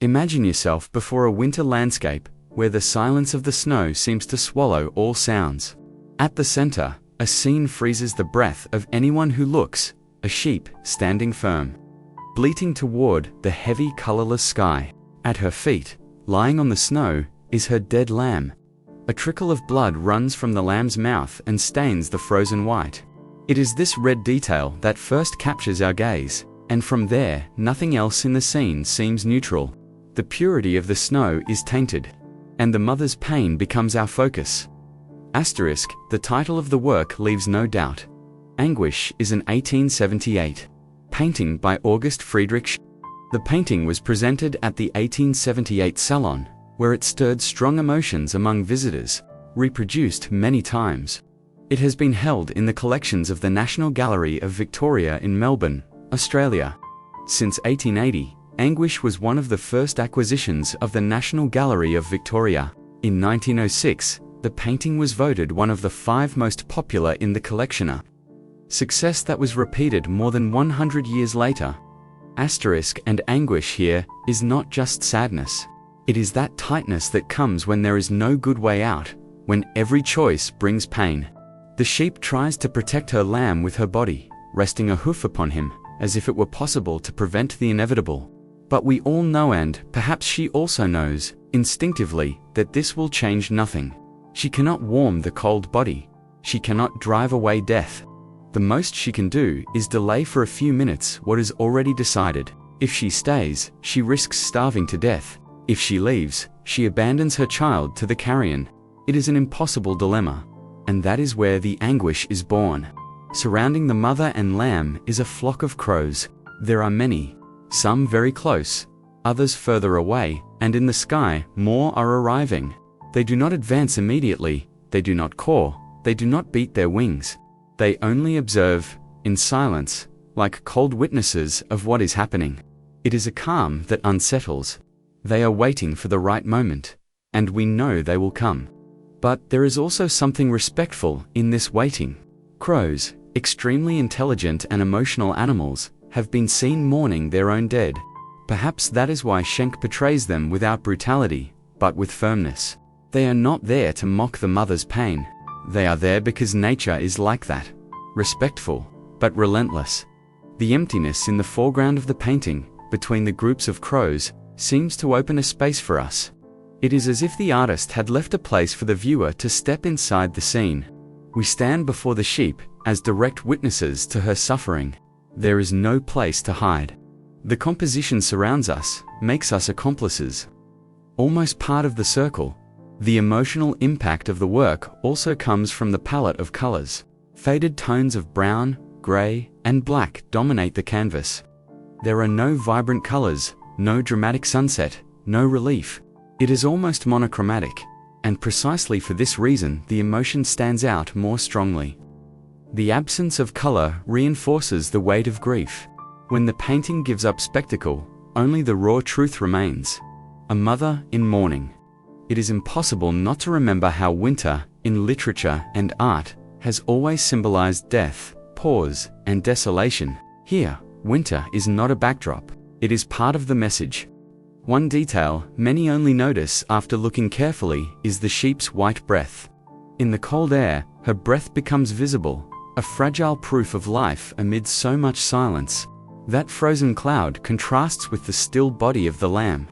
Imagine yourself before a winter landscape where the silence of the snow seems to swallow all sounds. At the center, a scene freezes the breath of anyone who looks, a sheep standing firm, bleating toward the heavy, colorless sky. At her feet, lying on the snow, is her dead lamb. A trickle of blood runs from the lamb's mouth and stains the frozen white. It is this red detail that first captures our gaze, and from there, nothing else in the scene seems neutral. The purity of the snow is tainted, and the mother's pain becomes our focus. Asterisk, the title of the work leaves no doubt. Anguish is an 1878 painting by August Friedrich Schenck. The painting was presented at the 1878 Salon, where it stirred strong emotions among visitors, reproduced many times. It has been held in the collections of the National Gallery of Victoria in Melbourne, Australia. Since 1880, Anguish was one of the first acquisitions of the National Gallery of Victoria. In 1906, the painting was voted one of the 5 most popular in the collection. Success that was repeated more than 100 years later. Asterisk, and anguish here is not just sadness. It is that tightness that comes when there is no good way out, when every choice brings pain. The sheep tries to protect her lamb with her body, resting a hoof upon him, as if it were possible to prevent the inevitable. But we all know, and perhaps she also knows, instinctively, that this will change nothing. She cannot warm the cold body. She cannot drive away death. The most she can do is delay for a few minutes what is already decided. If she stays, she risks starving to death. If she leaves, she abandons her child to the carrion. It is an impossible dilemma, and that is where the anguish is born. Surrounding the mother and lamb is a flock of crows. There are many, some very close, others further away, and in the sky, more are arriving. They do not advance immediately, they do not caw, they do not beat their wings. They only observe, in silence, like cold witnesses of what is happening. It is a calm that unsettles. They are waiting for the right moment, and we know they will come. But there is also something respectful in this waiting. Crows, extremely intelligent and emotional animals, have been seen mourning their own dead. Perhaps that is why Schenck portrays them without brutality, but with firmness. They are not there to mock the mother's pain. They are there because nature is like that, respectful, but relentless. The emptiness in the foreground of the painting, between the groups of crows, seems to open a space for us. It is as if the artist had left a place for the viewer to step inside the scene. We stand before the sheep as direct witnesses to her suffering. There is no place to hide. The composition surrounds us, makes us accomplices. Almost part of the circle. The emotional impact of the work also comes from the palette of colors. Faded tones of brown, gray, and black dominate the canvas. There are no vibrant colors, no dramatic sunset, no relief. It is almost monochromatic, and precisely for this reason the emotion stands out more strongly. The absence of color reinforces the weight of grief. When the painting gives up spectacle, only the raw truth remains. A mother in mourning. It is impossible not to remember how winter, in literature and art, has always symbolized death, pause, and desolation. Here, winter is not a backdrop. It is part of the message. One detail many only notice after looking carefully is the sheep's white breath. In the cold air, her breath becomes visible, a fragile proof of life amid so much silence. That frozen cloud contrasts with the still body of the lamb.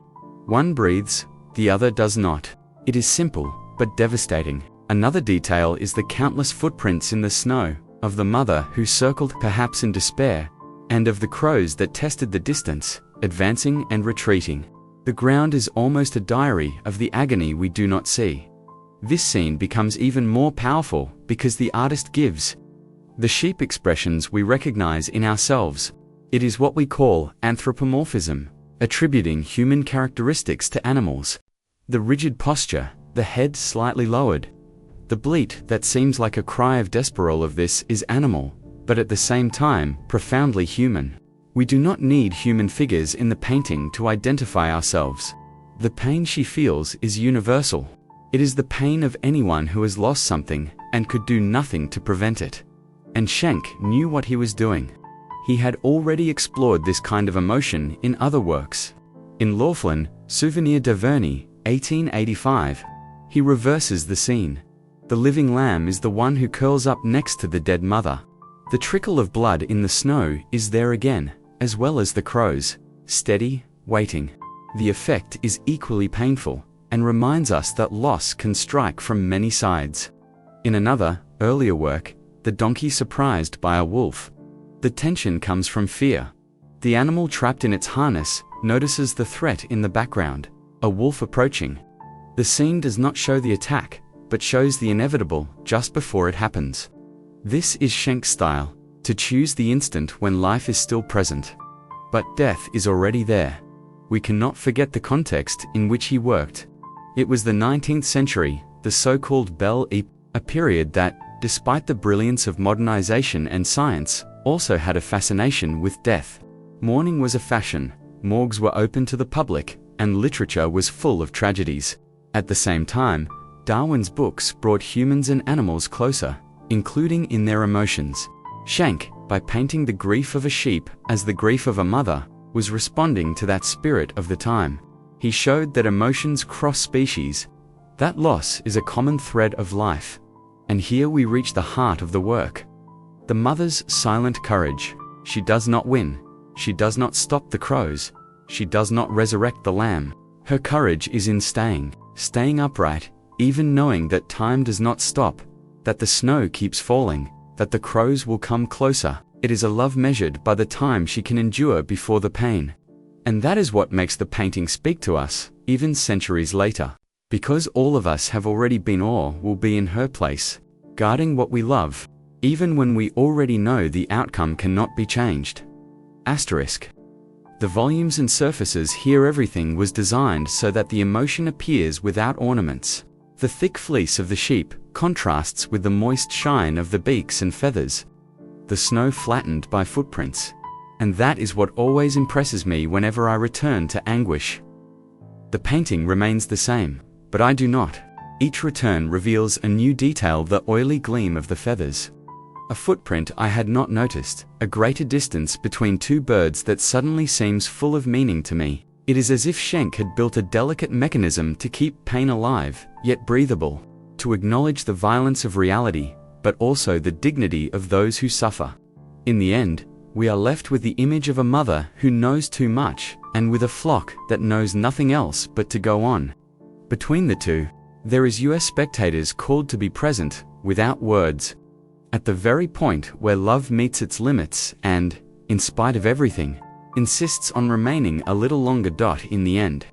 One breathes, the other does not. It is simple, but devastating. Another detail is the countless footprints in the snow, of the mother who circled perhaps in despair, and of the crows that tested the distance, advancing and retreating. The ground is almost a diary of the agony we do not see. This scene becomes even more powerful because the artist gives the sheep expressions we recognize in ourselves. It is what we call anthropomorphism, attributing human characteristics to animals. The rigid posture, the head slightly lowered. The bleat that seems like a cry of despair, of this is animal, but at the same time, profoundly human. We do not need human figures in the painting to identify ourselves. The pain she feels is universal. It is the pain of anyone who has lost something and could do nothing to prevent it. And Schenck knew what he was doing. He had already explored this kind of emotion in other works. In Laughlin, Souvenir de Verny, 1885. He reverses the scene. The living lamb is the one who curls up next to the dead mother. The trickle of blood in the snow is there again, as well as the crows, steady, waiting. The effect is equally painful, and reminds us that loss can strike from many sides. In another, earlier work, The Donkey Surprised by a Wolf, the tension comes from fear. The animal trapped in its harness notices the threat in the background, a wolf approaching. The scene does not show the attack, but shows the inevitable just before it happens. This is Schenck's style, to choose the instant when life is still present. But death is already there. We cannot forget the context in which he worked. It was the 19th century, the so-called Belle Époque, a period that, despite the brilliance of modernization and science, also had a fascination with death. Mourning was a fashion, morgues were open to the public, and literature was full of tragedies. At the same time, Darwin's books brought humans and animals closer, including in their emotions. Schenck, by painting the grief of a sheep as the grief of a mother, was responding to that spirit of the time. He showed that emotions cross species, that loss is a common thread of life. And here we reach the heart of the work. The mother's silent courage. She does not win. She does not stop the crows. She does not resurrect the lamb. Her courage is in staying upright, even knowing that time does not stop, that the snow keeps falling, that the crows will come closer. It is a love measured by the time she can endure before the pain. And that is what makes the painting speak to us, even centuries later. Because all of us have already been or will be in her place, guarding what we love, even when we already know the outcome cannot be changed. Asterisk. The volumes and surfaces here everything was designed so that the emotion appears without ornaments. The thick fleece of the sheep contrasts with the moist shine of the beaks and feathers. The snow flattened by footprints. And that is what always impresses me whenever I return to Anguish. The painting remains the same, but I do not. Each return reveals a new detail, the oily gleam of the feathers. A footprint I had not noticed, a greater distance between two birds that suddenly seems full of meaning to me. It is as if Schenck had built a delicate mechanism to keep pain alive, yet breathable, to acknowledge the violence of reality, but also the dignity of those who suffer. In the end, we are left with the image of a mother who knows too much, and with a flock that knows nothing else but to go on. Between the two, there is US spectators called to be present, without words, at the very point where love meets its limits and, in spite of everything, insists on remaining a little longer. In the end.